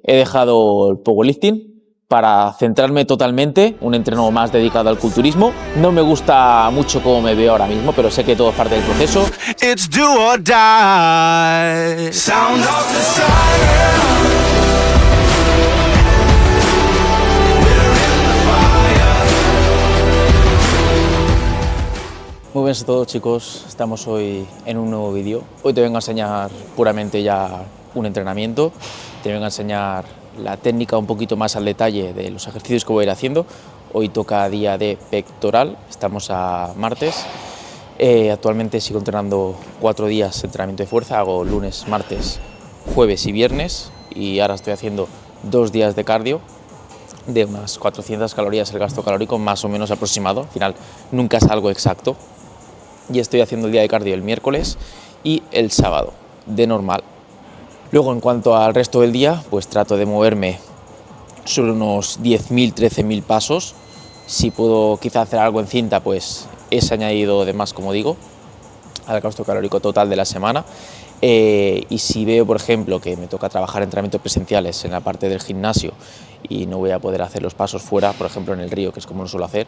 he dejado el powerlifting para centrarme totalmente, un entreno más dedicado al culturismo. No me gusta mucho cómo me veo ahora mismo, pero sé que todo es parte del proceso. It's do or die. Sound of the siren. Muy buenas a todos, chicos, estamos hoy en un nuevo vídeo. Hoy te vengo a enseñar puramente ya un entrenamiento, te vengo a enseñar la técnica un poquito más al detalle de los ejercicios que voy a ir haciendo. Hoy toca día de pectoral, estamos a martes. Actualmente sigo entrenando 4 días de entrenamiento de fuerza, hago lunes, martes, jueves y viernes, y ahora estoy haciendo 2 días de cardio de unas 400 calorías el gasto calórico más o menos aproximado, al final nunca es algo exacto. Y estoy haciendo el día de cardio el miércoles y el sábado, de normal. Luego, en cuanto al resto del día, pues trato de moverme sobre unos 10.000, 13.000 pasos. Si puedo quizá hacer algo en cinta, pues es añadido de más, como digo, al gasto calórico total de la semana. Y si veo, por ejemplo, que me toca trabajar entrenamientos presenciales en la parte del gimnasio y no voy a poder hacer los pasos fuera, por ejemplo en el río, que es como lo suelo hacer,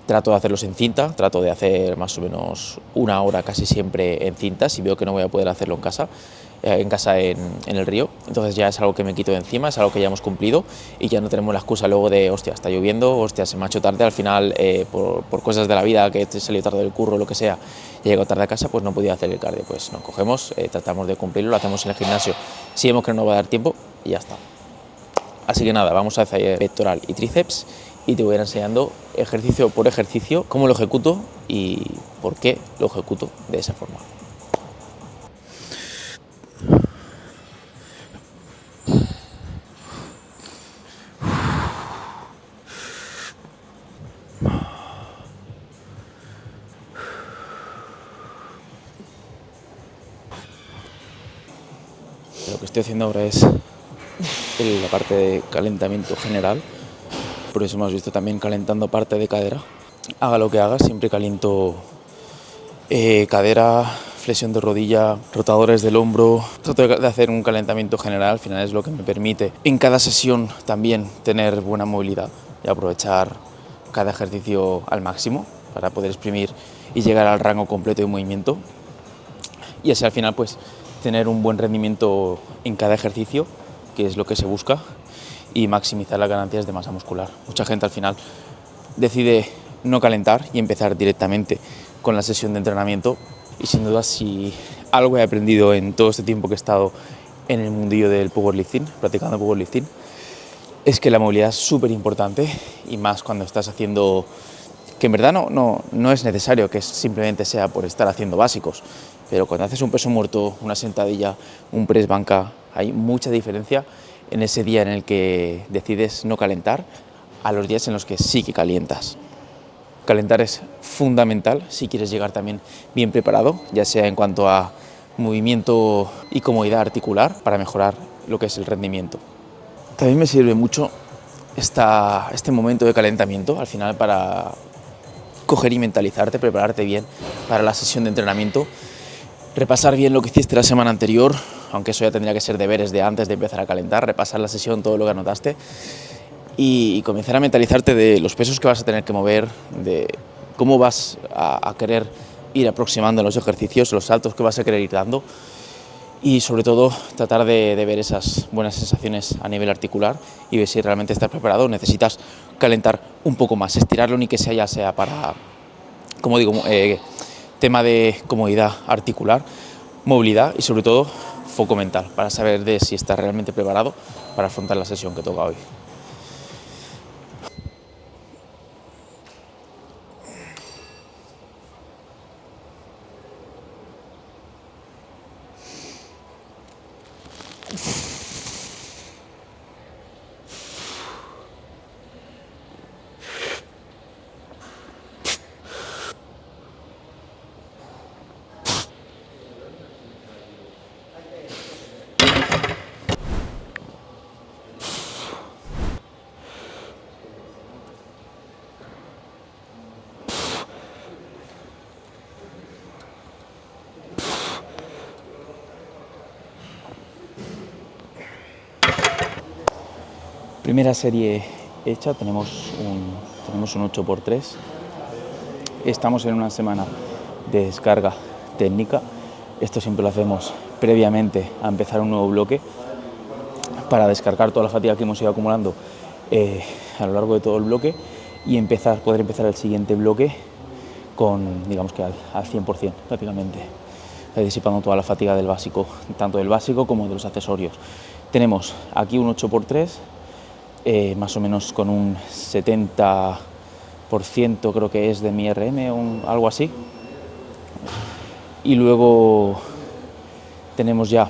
trato de hacerlos en cinta, trato de hacer más o menos 1 hora casi siempre en cinta, si veo que no voy a poder hacerlo en casa en el río. Entonces ya es algo que me quito de encima, es algo que ya hemos cumplido y ya no tenemos la excusa luego de, hostia, está lloviendo, hostia, se me ha hecho tarde, al final por cosas de la vida, que te salió tarde del curro, lo que sea, y llego tarde a casa, pues no podía hacer el cardio. Pues no, cogemos, tratamos de cumplirlo, lo hacemos en el gimnasio, si vemos que no nos va a dar tiempo y ya está. Así que nada, vamos a hacer pectoral y tríceps y te voy a ir enseñando ejercicio por ejercicio cómo lo ejecuto y por qué lo ejecuto de esa forma. Lo que estoy haciendo ahora es la parte de calentamiento general, por eso me has visto también calentando parte de cadera. Haga lo que haga, siempre caliento cadera, flexión de rodilla, rotadores del hombro. Trato de hacer un calentamiento general, al final es lo que me permite en cada sesión también tener buena movilidad y aprovechar cada ejercicio al máximo para poder exprimir y llegar al rango completo de movimiento, y así al final pues tener un buen rendimiento en cada ejercicio, que es lo que se busca, y maximizar las ganancias de masa muscular. Mucha gente al final decide no calentar y empezar directamente con la sesión de entrenamiento, y sin duda, si algo he aprendido en todo este tiempo que he estado en el mundillo del powerlifting, practicando powerlifting, es que la movilidad es súper importante, y más cuando estás haciendo, que en verdad no es necesario que simplemente sea por estar haciendo básicos, pero cuando haces un peso muerto, una sentadilla, un press banca, hay mucha diferencia en ese día en el que decides no calentar a los días en los que sí que calientas. Calentar es fundamental si quieres llegar también bien preparado, ya sea en cuanto a movimiento y comodidad articular, para mejorar lo que es el rendimiento. También me sirve mucho este momento de calentamiento al final para coger y mentalizarte, prepararte bien para la sesión de entrenamiento, repasar bien lo que hiciste la semana anterior, aunque eso ya tendría que ser deberes de antes de empezar a calentar, repasar la sesión, todo lo que anotaste, y comenzar a mentalizarte de los pesos que vas a tener que mover, de cómo vas a querer ir aproximando los ejercicios, los saltos que vas a querer ir dando, y sobre todo tratar de ver esas buenas sensaciones a nivel articular y ver si realmente estás preparado o necesitas calentar un poco más, estirarlo, ni que sea ya sea para, como digo, tema de comodidad articular, movilidad y sobre todo foco mental, para saber de si estás realmente preparado para afrontar la sesión que toca hoy. Primera serie hecha, tenemos un 8×3. Estamos en una semana de descarga técnica. Esto siempre lo hacemos previamente a empezar un nuevo bloque para descargar toda la fatiga que hemos ido acumulando a lo largo de todo el bloque y poder empezar el siguiente bloque con, digamos que al 100% prácticamente, disipando toda la fatiga del básico, tanto del básico como de los accesorios. Tenemos aquí un 8×3, más o menos con un 70% creo que es de mi RM o algo así. Y luego tenemos ya,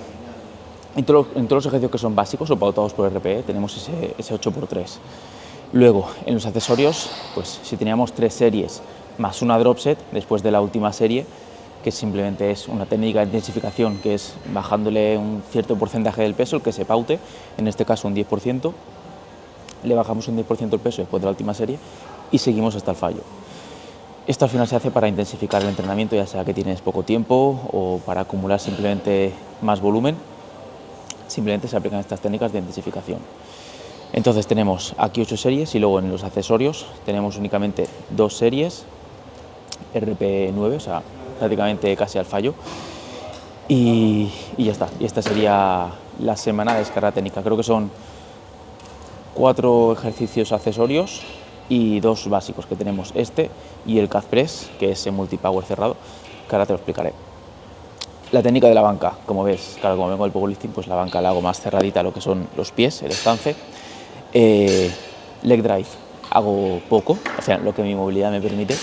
en todos los ejercicios que son básicos o pautados por RPE, tenemos ese 8×3. Luego, en los accesorios, pues si teníamos 3 series más una drop set después de la última serie, que simplemente es una técnica de intensificación, que es bajándole un cierto porcentaje del peso, el que se paute, en este caso un 10%, le bajamos un 10% el peso después de la última serie y seguimos hasta el fallo. Esto al final se hace para intensificar el entrenamiento, ya sea que tienes poco tiempo o para acumular simplemente más volumen, simplemente se aplican estas técnicas de intensificación. Entonces tenemos aquí 8 series y luego en los accesorios tenemos únicamente 2 series, RP9, o sea, prácticamente casi al fallo, y ya está. Y esta sería la semana de descarga técnica. Creo que son 4 ejercicios accesorios y 2 básicos, que tenemos este y el calf press, que es en multipower cerrado, que ahora te lo explicaré. La técnica de la banca, como ves, claro, como vengo del powerlifting, pues la banca la hago más cerradita a lo que son los pies, el stance. Leg drive hago poco, o sea, lo que mi movilidad me permite,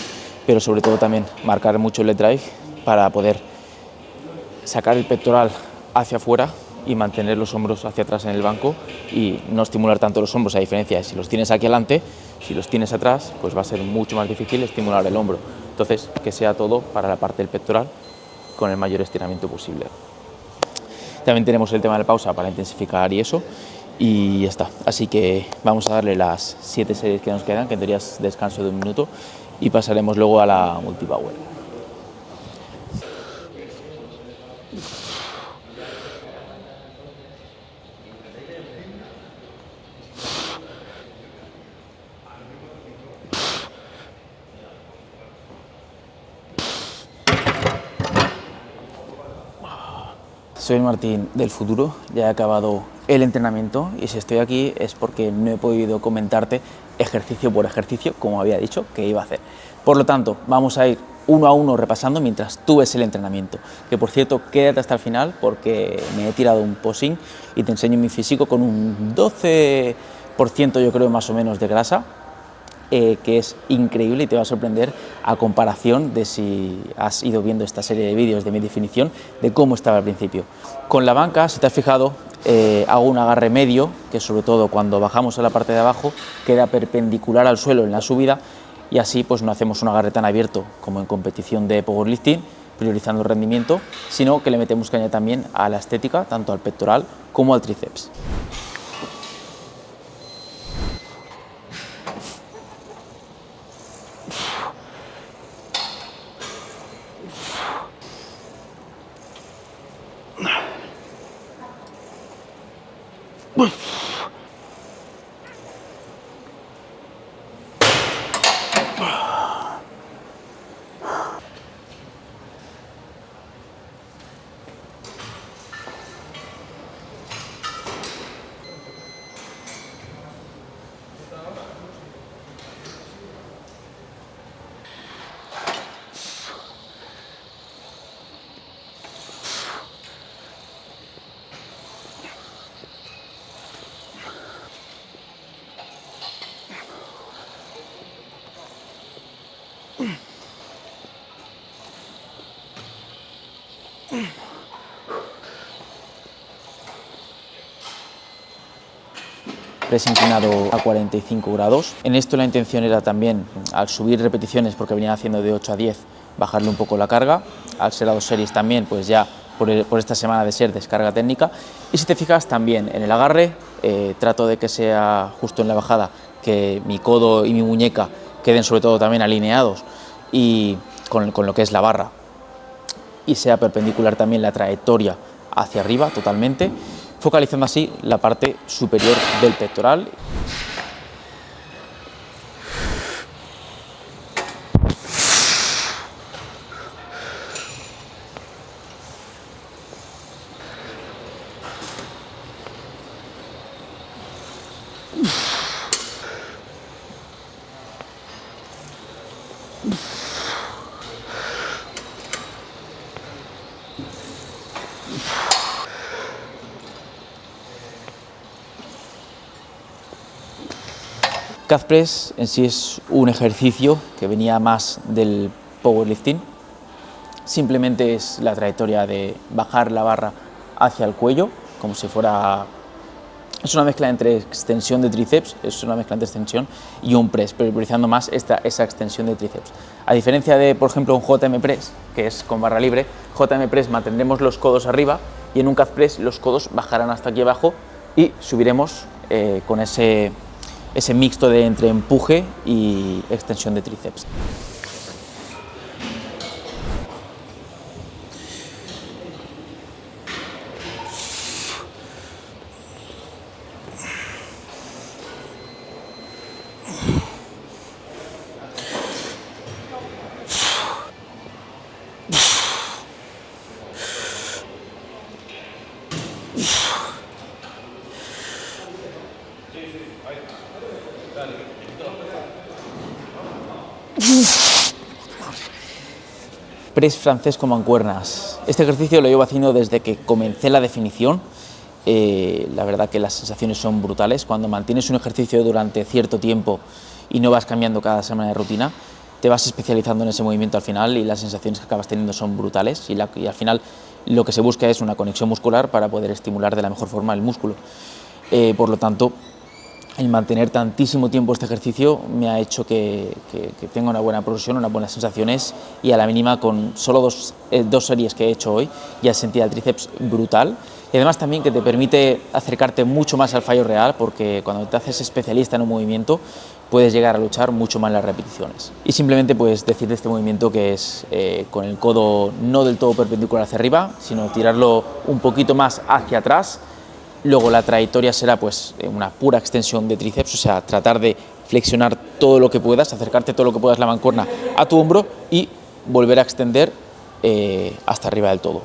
pero sobre todo también marcar mucho el leg drive para poder sacar el pectoral hacia afuera y mantener los hombros hacia atrás en el banco y no estimular tanto los hombros, a diferencia de si los tienes aquí adelante, si los tienes atrás, pues va a ser mucho más difícil estimular el hombro. Entonces, que sea todo para la parte del pectoral con el mayor estiramiento posible. También tenemos el tema de la pausa para intensificar y eso, y ya está. Así que vamos a darle las 7 series que nos quedan, que en teoría es descanso de 1 minuto, y pasaremos luego a la multipower. Soy el Martín del futuro, ya he acabado el entrenamiento y si estoy aquí es porque no he podido comentarte ejercicio por ejercicio, como había dicho que iba a hacer. Por lo tanto, vamos a ir uno a uno repasando mientras tú ves el entrenamiento. Que por cierto, quédate hasta el final porque me he tirado un posing y te enseño mi físico con un 12% yo creo más o menos de grasa, que es increíble y te va a sorprender a comparación de si has ido viendo esta serie de vídeos de mi definición de cómo estaba al principio. Con la banca, si te has fijado, hago un agarre medio, que sobre todo cuando bajamos a la parte de abajo queda perpendicular al suelo en la subida y así pues no hacemos un agarre tan abierto como en competición de powerlifting, priorizando el rendimiento, sino que le metemos caña también a la estética, tanto al pectoral como al tríceps. Press inclinado a 45 grados. En esto la intención era también, al subir repeticiones, porque venía haciendo de 8 a 10, bajarle un poco la carga. Al ser a 2 series también, pues ya por esta semana de ser descarga técnica. Y si te fijas también en el agarre, trato de que sea justo en la bajada, que mi codo y mi muñeca queden sobre todo también alineados y con lo que es la barra, y sea perpendicular también la trayectoria hacia arriba totalmente, focalizando así la parte superior del pectoral. Calf press en sí es un ejercicio que venía más del powerlifting. Simplemente es la trayectoria de bajar la barra hacia el cuello, como si fuera... Es una mezcla entre extensión de tríceps, es una mezcla entre extensión y un press, priorizando más esa extensión de tríceps. A diferencia de, por ejemplo, un JM press, que es con barra libre, JM press mantendremos los codos arriba y en un calf press los codos bajarán hasta aquí abajo y subiremos con ese mixto de entre empuje y extensión de tríceps. Press francés con mancuernas. Este ejercicio lo llevo haciendo desde que comencé la definición. La verdad que las sensaciones son brutales. Cuando mantienes un ejercicio durante cierto tiempo y no vas cambiando cada semana de rutina, te vas especializando en ese movimiento al final y las sensaciones que acabas teniendo son brutales y al final lo que se busca es una conexión muscular para poder estimular de la mejor forma el músculo. Por lo tanto, el mantener tantísimo tiempo este ejercicio me ha hecho que tenga una buena progresión, unas buenas sensaciones y a la mínima con solo dos series que he hecho hoy ya sentía el tríceps brutal y además también que te permite acercarte mucho más al fallo real porque cuando te haces especialista en un movimiento puedes llegar a luchar mucho más en las repeticiones. Y simplemente pues decir de este movimiento que es con el codo no del todo perpendicular hacia arriba, sino tirarlo un poquito más hacia atrás. Luego la trayectoria será pues una pura extensión de tríceps, o sea, tratar de flexionar todo lo que puedas, acercarte todo lo que puedas la mancuerna a tu hombro y volver a extender hasta arriba del todo.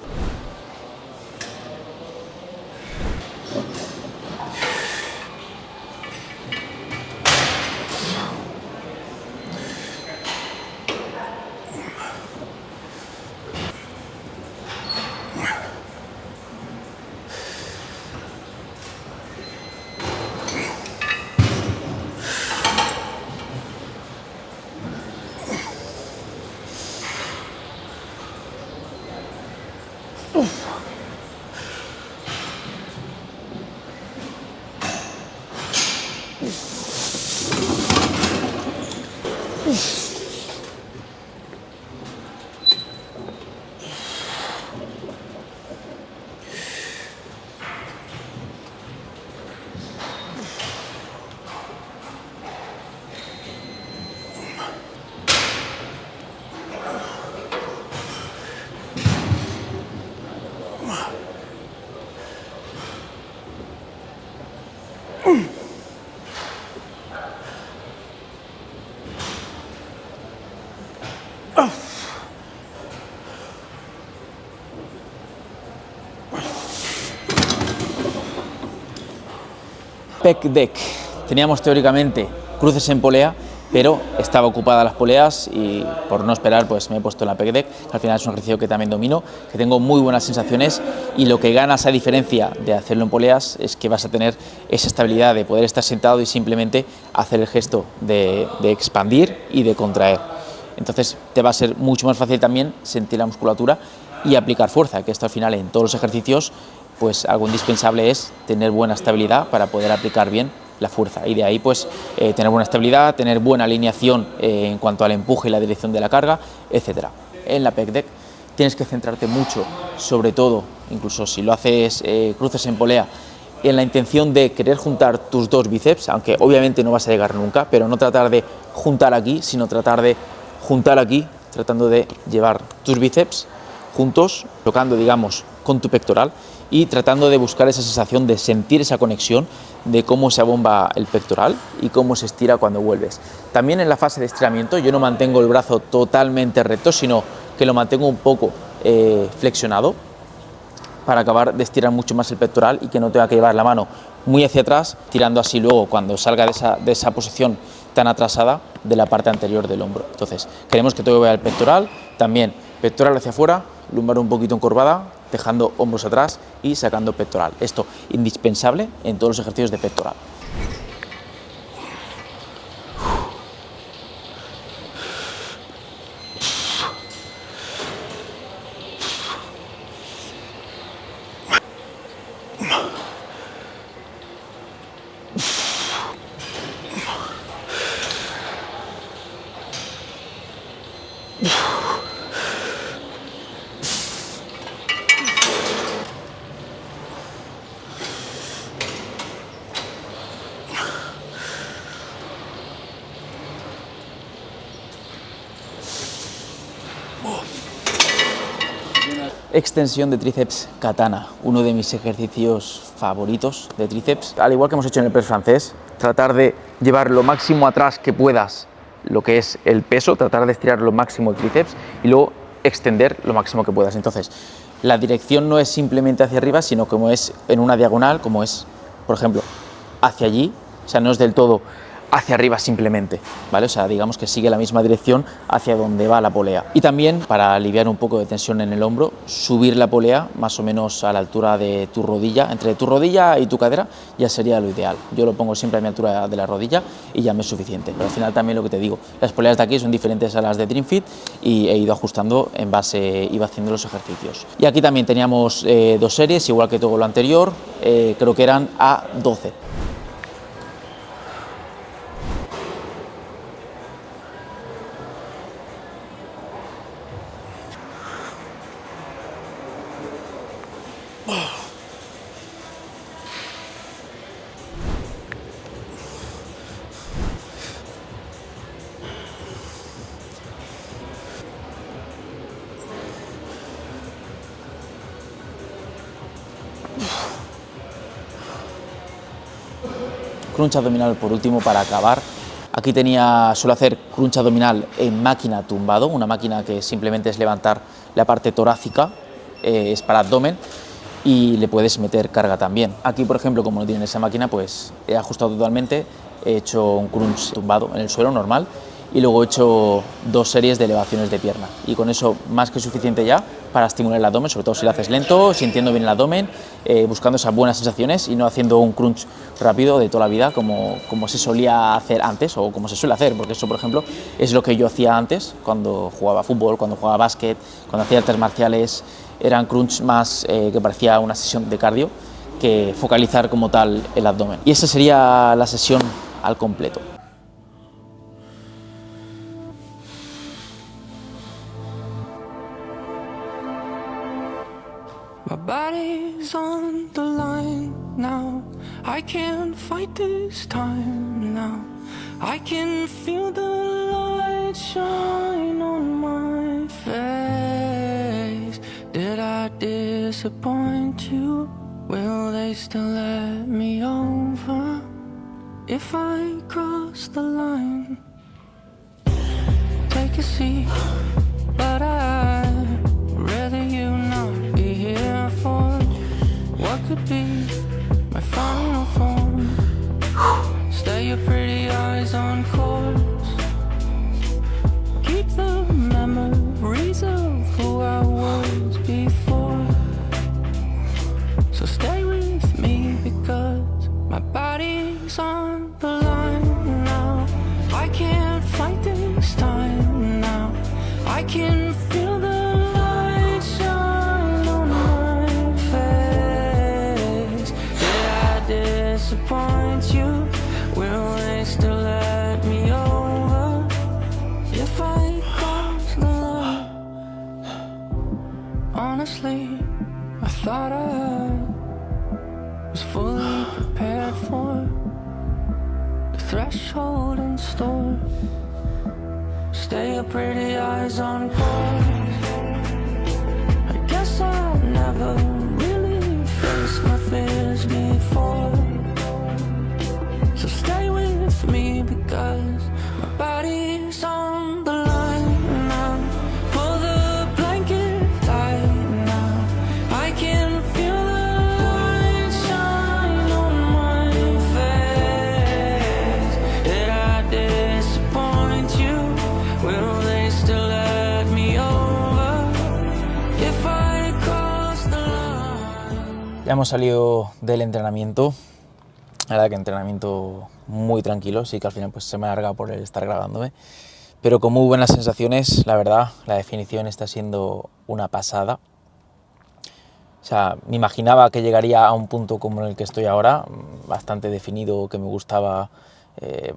Pec deck. Teníamos teóricamente cruces en polea, pero estaba ocupada las poleas y por no esperar pues me he puesto en la pec deck. Al final es un ejercicio que también domino, que tengo muy buenas sensaciones y lo que ganas a diferencia de hacerlo en poleas es que vas a tener esa estabilidad de poder estar sentado y simplemente hacer el gesto de expandir y de contraer. Entonces te va a ser mucho más fácil también sentir la musculatura y aplicar fuerza, que esto al final en todos los ejercicios pues algo indispensable es tener buena estabilidad para poder aplicar bien la fuerza y de ahí pues tener buena estabilidad, tener buena alineación en cuanto al empuje y la dirección de la carga, etcétera. En la pec deck tienes que centrarte mucho, sobre todo, incluso si lo haces cruces en polea, en la intención de querer juntar tus dos bíceps, aunque obviamente no vas a llegar nunca, pero no tratar de juntar aquí, sino tratar de juntar aquí, tratando de llevar tus bíceps juntos, tocando, digamos, con tu pectoral y tratando de buscar esa sensación de sentir esa conexión de cómo se abomba el pectoral y cómo se estira cuando vuelves. También en la fase de estiramiento yo no mantengo el brazo totalmente recto, sino que lo mantengo un poco flexionado para acabar de estirar mucho más el pectoral y que no tenga que llevar la mano muy hacia atrás, tirando así luego cuando salga de esa posición tan atrasada de la parte anterior del hombro. Entonces queremos que todo vaya al pectoral, también pectoral hacia afuera, lumbar un poquito encorvada, dejando hombros atrás y sacando pectoral. Esto indispensable en todos los ejercicios de pectoral. Extensión de tríceps katana, uno de mis ejercicios favoritos de tríceps. Al igual que hemos hecho en el press francés, tratar de llevar lo máximo atrás que puedas lo que es el peso, tratar de estirar lo máximo el tríceps y luego extender lo máximo que puedas. Entonces, la dirección no es simplemente hacia arriba, sino como es en una diagonal, como es, por ejemplo, hacia allí, o sea, no es del todo hacia arriba simplemente, ¿vale? O sea, digamos que sigue la misma dirección hacia donde va la polea. Y también, para aliviar un poco de tensión en el hombro, subir la polea más o menos a la altura de tu rodilla, entre tu rodilla y tu cadera, ya sería lo ideal. Yo lo pongo siempre a mi altura de la rodilla y ya me es suficiente. Pero al final también lo que te digo, las poleas de aquí son diferentes a las de Dream Fit y he ido ajustando en base, iba haciendo los ejercicios. Y aquí también teníamos 2 series, igual que todo lo anterior, creo que eran a 12. Crunch abdominal por último para acabar. Aquí suelo hacer crunch abdominal en máquina tumbado, una máquina que simplemente es levantar la parte torácica, es para abdomen y le puedes meter carga también. Aquí, por ejemplo, como no tienen esa máquina, pues he ajustado totalmente, he hecho un crunch tumbado en el suelo normal y luego he hecho 2 series de elevaciones de pierna y con eso más que suficiente ya para estimular el abdomen, sobre todo si lo haces lento, sintiendo bien el abdomen, buscando esas buenas sensaciones y no haciendo un crunch rápido de toda la vida como se solía hacer antes o como se suele hacer, porque eso, por ejemplo, es lo que yo hacía antes cuando jugaba fútbol, cuando jugaba básquet, cuando hacía artes marciales, eran crunch más que parecía una sesión de cardio que focalizar como tal el abdomen. Y esa sería la sesión al completo. My body's on the line now. I can't fight this time now. I can feel the light shine on my face. Did I disappoint you? Will they still let me over if I cross the line? Take a seat, but I'd rather you not be here for what could be my final form. Stay your pretty eyes on course. Keep the memories of who I was before. So stay with me because my body's on the line now. I can't fight this time now. I can feel the light shine on my face. Did I disappoint you? Will they still let me over if I cross the line? Honestly, I thought I was fully prepared for the threshold in store. Stay your pretty eyes on course. I guess I never really fears before. So stay with me because my body's on the line now. Pull the blanket tight now. I can feel the light shine on my face. Did I disappoint you? Will they still let me over if I cross the line? Ya hemos salido del entrenamiento. La verdad que entrenamiento muy tranquilo, sí que al final pues se me ha alargado por el estar grabándome, pero con muy buenas sensaciones, la verdad, la definición está siendo una pasada. O sea, me imaginaba que llegaría a un punto como en el que estoy ahora, bastante definido, que me gustaba,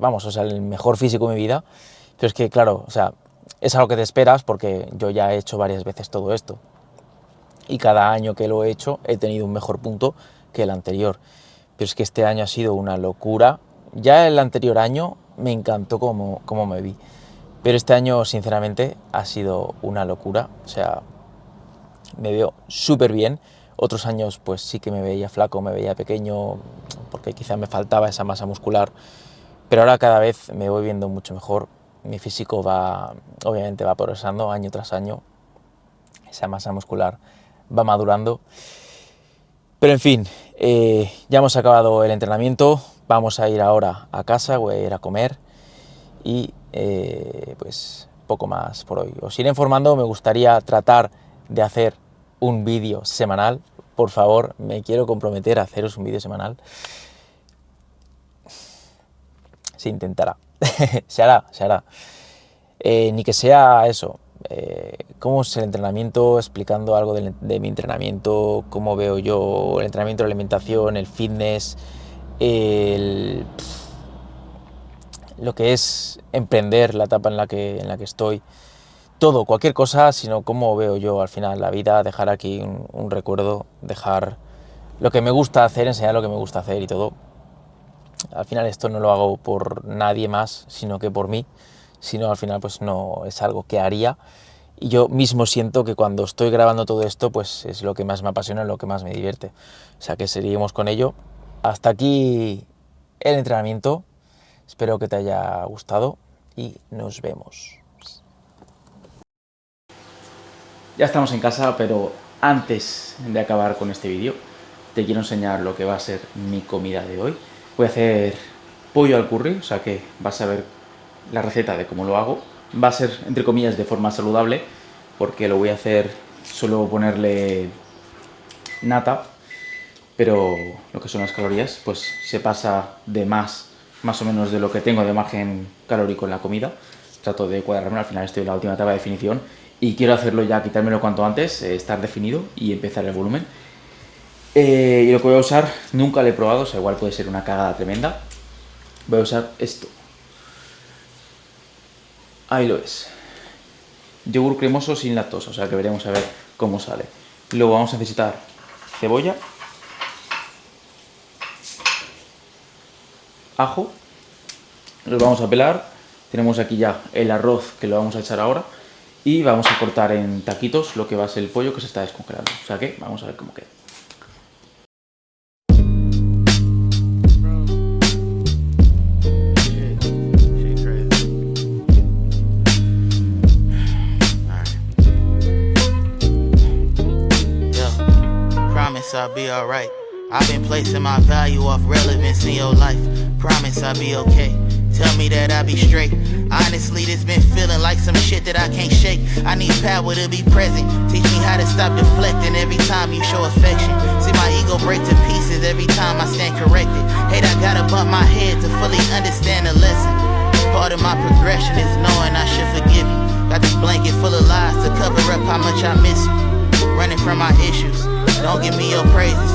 vamos, o sea, el mejor físico de mi vida, pero es que claro, o sea, es algo que te esperas porque yo ya he hecho varias veces todo esto y cada año que lo he hecho he tenido un mejor punto que el anterior. Pero es que este año ha sido una locura. Ya el anterior año me encantó cómo me vi, pero este año sinceramente ha sido una locura. O sea, me veo súper bien. Otros años pues sí que me veía flaco, me veía pequeño, porque quizá me faltaba esa masa muscular, pero ahora cada vez me voy viendo mucho mejor. Mi físico obviamente va progresando año tras año, esa masa muscular va madurando. Pero en fin, ya hemos acabado el entrenamiento, vamos a ir ahora a casa, voy a ir a comer y pues poco más por hoy. Os iré informando, me gustaría tratar de hacer un vídeo semanal, por favor, me quiero comprometer a haceros un vídeo semanal. Se intentará, se hará. Ni que sea eso. Cómo es el entrenamiento, explicando algo de mi entrenamiento, cómo veo yo el entrenamiento, la alimentación, el fitness, lo que es emprender, la etapa en la que estoy, todo, cualquier cosa, sino cómo veo yo al final la vida, dejar aquí un recuerdo, dejar lo que me gusta hacer, enseñar lo que me gusta hacer y todo. Al final esto no lo hago por nadie más, sino que por mí. Si no, al final pues no es algo que haría, y yo mismo siento que cuando estoy grabando todo esto pues es lo que más me apasiona, lo que más me divierte. O sea que seguimos con ello. Hasta aquí el entrenamiento, espero que te haya gustado y nos vemos. Ya estamos en casa, pero antes de acabar con este vídeo te quiero enseñar lo que va a ser mi comida de hoy. Voy a hacer pollo al curry, o sea que vas a ver la receta de cómo lo hago. Va a ser, entre comillas, de forma saludable, porque lo voy a hacer, suelo ponerle nata, pero lo que son las calorías, pues se pasa de más o menos de lo que tengo de margen calórico en la comida. Trato de cuadrarme, al final estoy en la última etapa de definición y quiero hacerlo ya, quitármelo cuanto antes, estar definido y empezar el volumen. Y lo que voy a usar, nunca lo he probado, o sea, igual puede ser una cagada tremenda. Voy a usar esto. Ahí lo es. Yogur cremoso sin lactosa, o sea que veremos a ver cómo sale. Luego vamos a necesitar cebolla, ajo, los vamos a pelar. Tenemos aquí ya el arroz que lo vamos a echar ahora y vamos a cortar en taquitos lo que va a ser el pollo que se está descongelando. O sea que vamos a ver cómo queda. I'll be alright. I've been placing my value off relevance in your life. Promise I'll be okay. Tell me that I'll be straight. Honestly, this been feeling like some shit that I can't shake. I need power to be present. Teach me how to stop deflecting every time you show affection. See my ego break to pieces every time I stand corrected. Hate, I gotta bump my head to fully understand the lesson. Part of my progression is knowing I should forgive you. Got this blanket full of lies to cover up how much I miss you. Running from my issues, don't give me your praises.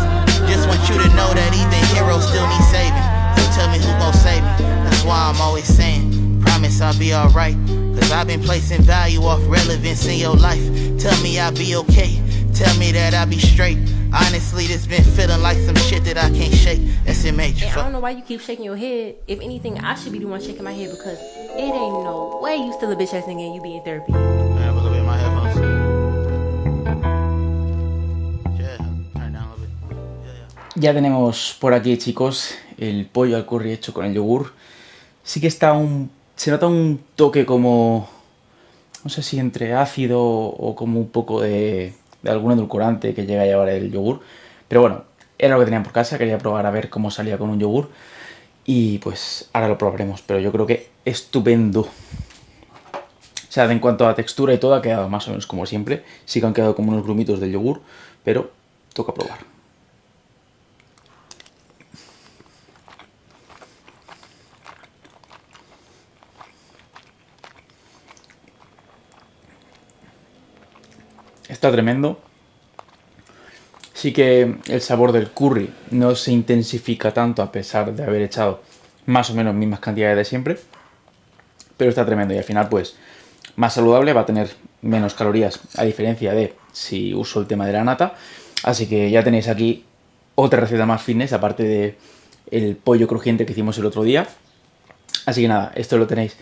Just want you to know that even heroes still need saving. So tell me who gon' save me. That's why I'm always saying, promise I'll be alright. Cause I've been placing value off relevance in your life. Tell me I'll be okay. Tell me that I'll be straight. Honestly, this been feeling like some shit that I can't shake. SMH. And I don't know why you keep shaking your head. If anything, I should be the one shaking my head because it ain't no way you still a bitch ass nigga and you be in therapy. I have a little bit in my headphones. Ya tenemos por aquí, chicos, el pollo al curry hecho con el yogur. Sí que está se nota un toque como, no sé si entre ácido o como un poco de algún edulcorante que llega a llevar el yogur. Pero bueno, era lo que tenían por casa, quería probar a ver cómo salía con un yogur. Y pues ahora lo probaremos, pero yo creo que estupendo. O sea, en cuanto a textura y todo, ha quedado más o menos como siempre. Sí que han quedado como unos grumitos del yogur, pero toca probar. Está tremendo. Sí que el sabor del curry no se intensifica tanto a pesar de haber echado más o menos mismas cantidades de siempre. Pero está tremendo y al final pues más saludable, va a tener menos calorías a diferencia de si uso el tema de la nata. Así que ya tenéis aquí otra receta más fitness aparte de el pollo crujiente que hicimos el otro día. Así que nada, esto lo tenéis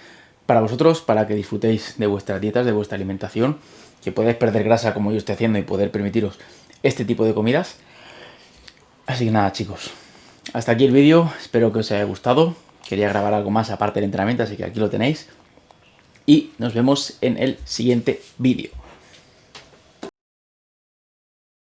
para vosotros, para que disfrutéis de vuestras dietas, de vuestra alimentación, que podáis perder grasa como yo estoy haciendo y poder permitiros este tipo de comidas. Así que nada, chicos, hasta aquí el vídeo, espero que os haya gustado. Quería grabar algo más aparte del entrenamiento, así que aquí lo tenéis. Y nos vemos en el siguiente vídeo.